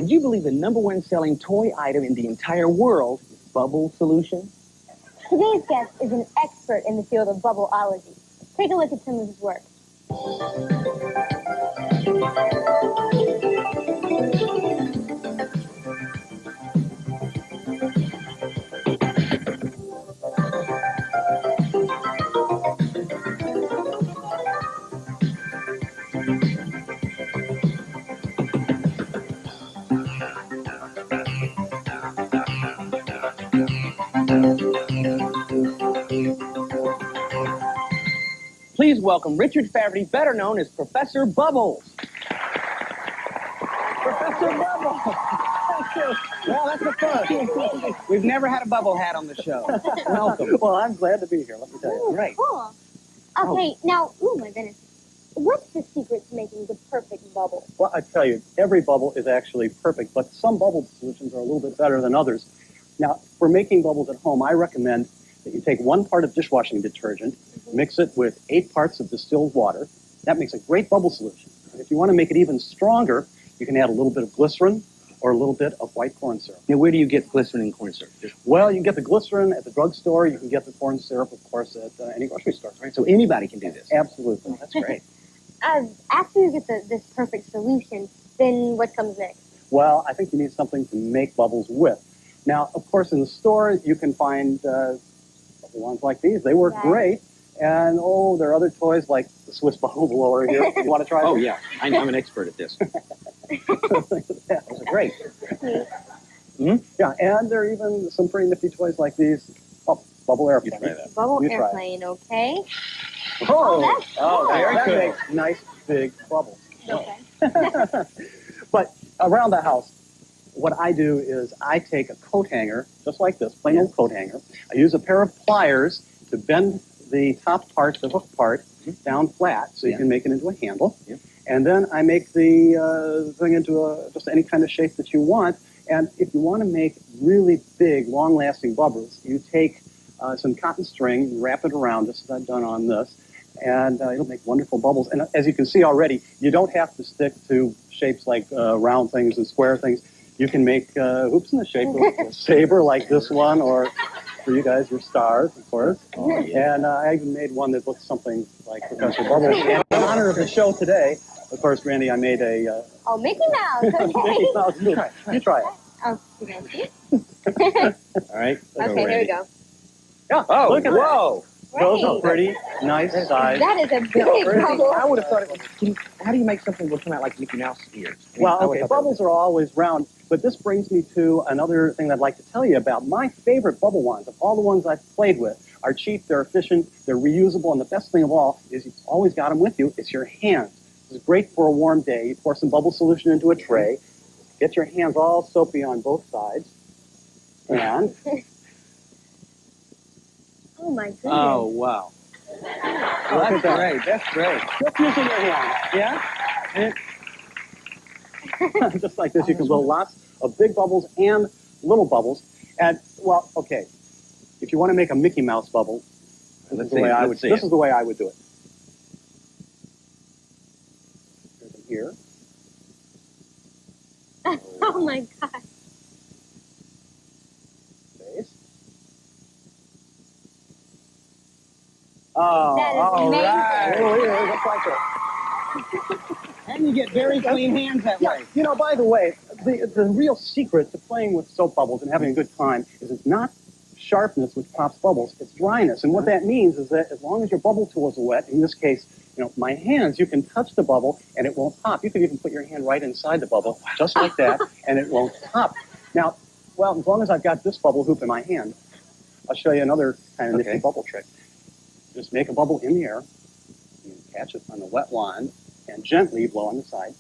Would you believe the #1 selling toy item in the entire world is bubble solution? Today's guest is an expert in the field of bubbleology. Take a look at some of his work. Please welcome Richard Faverty, better known as Professor Bubbles. Professor Bubbles. Thank you. Well, that's the first. We've never had a bubble hat on the show. Welcome. Well, I'm glad to be here, let me tell you. Ooh, Great. cool. Okay, now, oh my goodness. What's the secret to making the perfect bubble? Well, I tell you, every bubble is actually perfect, but some bubble solutions are a little bit better than others. Now, for making bubbles at home, I recommend that you take 1 part of dishwashing detergent, mix it with 8 parts of distilled water. That makes a great bubble solution. And if you want to make it even stronger, you can add a little bit of glycerin or a little bit of white corn syrup. Now, where do you get glycerin and corn syrup? Well, you can get the glycerin at the drugstore. You can get the corn syrup, of course, at any grocery store. Right, so anybody can do this. Absolutely. That's great. After you get this perfect solution, then what comes next? Well, I think you need something to make bubbles with. Now, of course, in the store, you can find bubble ones like these. They work great. And, there are other toys like the Swiss bubble blower here. You want to try Oh, this? yeah. I'm an expert at this. Those are great. Yeah, and there are even some pretty nifty toys like these. Oh, bubble airplane. You try that. Bubble You try it. airplane, okay? Oh, very that good. makes nice big bubbles. Okay. But around the house, what I do is I take a coat hanger, just like this, plain old coat hanger. I use a pair of pliers to bend the top part, the hook part, down flat so you can make it into a handle. Yeah. And then I make the thing into just any kind of shape that you want. And if you want to make really big, long-lasting bubbles, you take some cotton string, wrap it around, just as I've done on this, and it'll make wonderful bubbles. And as you can see already, you don't have to stick to shapes like round things and square things. You can make hoops in the shape of a saber like this one, or for you guys, your stars, of course. Oh, yeah. And I even made one that looks something like Professor Bubbles. And in honor of the show today, of course, Brandy, I made a... Oh, Mickey Mouse, okay. Mickey Mouse. You try it. Oh, okay. All right. Okay, here we go. Yeah, Oh, look at whoa. that. Those are Great. pretty nice size. That is a big bubble. I would have thought it was... How do you make something that will come out like Mickey Mouse ears? Well, okay, bubbles are always round, but this brings me to another thing I'd like to tell you about. My favorite bubble wands, of all the ones I've played with, are cheap, they're efficient, they're reusable, and the best thing of all is you've always got them with you. It's your hands. This is great for a warm day. You pour some bubble solution into a tray, get your hands all soapy on both sides, and... Oh, my goodness. Oh, wow. That's great. That's great. Just using your hands, yeah? And just like this, you can blow lots of big bubbles and little bubbles. And, well, okay, if you want to make a Mickey Mouse bubble, this is the way I would do it. Here's them here. Oh, my God. Face. Oh, That is all amazing. right. Oh, here, just like that. And you get very clean hands that way. You know, by the way, the real secret to playing with soap bubbles and having a good time is it's not sharpness which pops bubbles, it's dryness. And what that means is that as long as your bubble tool is wet, in this case, you know, my hands, you can touch the bubble and it won't pop. You can even put your hand right inside the bubble, just like that, and it won't pop. Now, well, as long as I've got this bubble hoop in my hand, I'll show you another kind of nifty bubble trick. Just make a bubble in the air, you catch it on the wet wand, and gently blow on the side.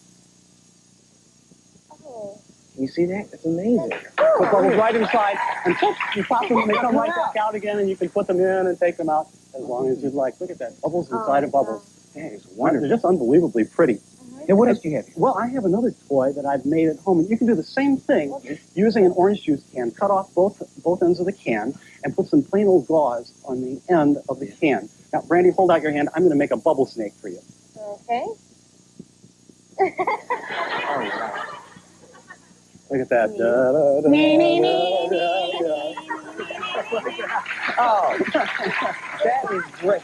Oh. You see that? That's amazing. Put bubbles right inside, and poof, you pop them, and they come right back out again, and you can put them in and take them out as long as you'd like. Look at that, bubbles inside of bubbles. Yeah, it's wonderful. They're just unbelievably pretty. Yeah, what else do you have? Well, I have another toy that I've made at home, and you can do the same thing using an orange juice can. Cut off both ends of the can and put some plain old gauze on the end of the can. Now, Brandy, hold out your hand. I'm going to make a bubble snake for you. Okay. Oh, wow. Look at that. Oh, that is great.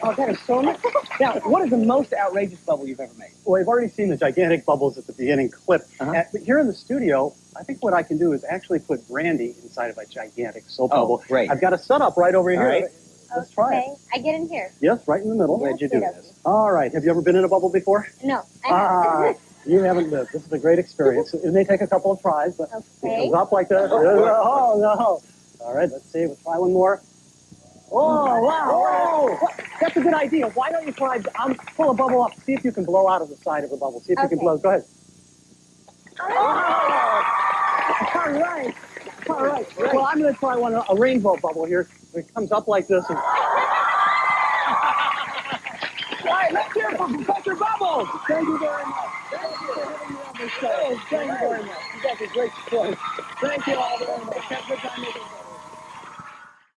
Oh, that is so nice. Now, what is the most outrageous bubble you've ever made? Well, we've already seen the gigantic bubbles at the beginning clip. But here in the studio, I think what I can do is actually put Brandy inside of a gigantic soap bubble. Great. I've got a setup right over here. Right. Let's try it. Okay, I get in here. Yes, right in the middle. Glad you do this. All right. Have you ever been in a bubble before? No, I haven't. You haven't lived. This is a great experience. It may take a couple of tries, but it goes up like this. Oh, no. All right, let's see. We'll try one more. Oh, wow. Whoa. That's a good idea. Why don't you try, pull a bubble up. See if you can blow out of the side of the bubble. See if you can blow. Go ahead. Oh. All right. All right. Well, I'm going to try one, a rainbow bubble here. It comes up like this. And... All right, let's hear it for Professor Bubbles. Thank you very much. Thank you for having me on the show. Thank you very much. You guys are great support. Thank you all very much. Have a good time making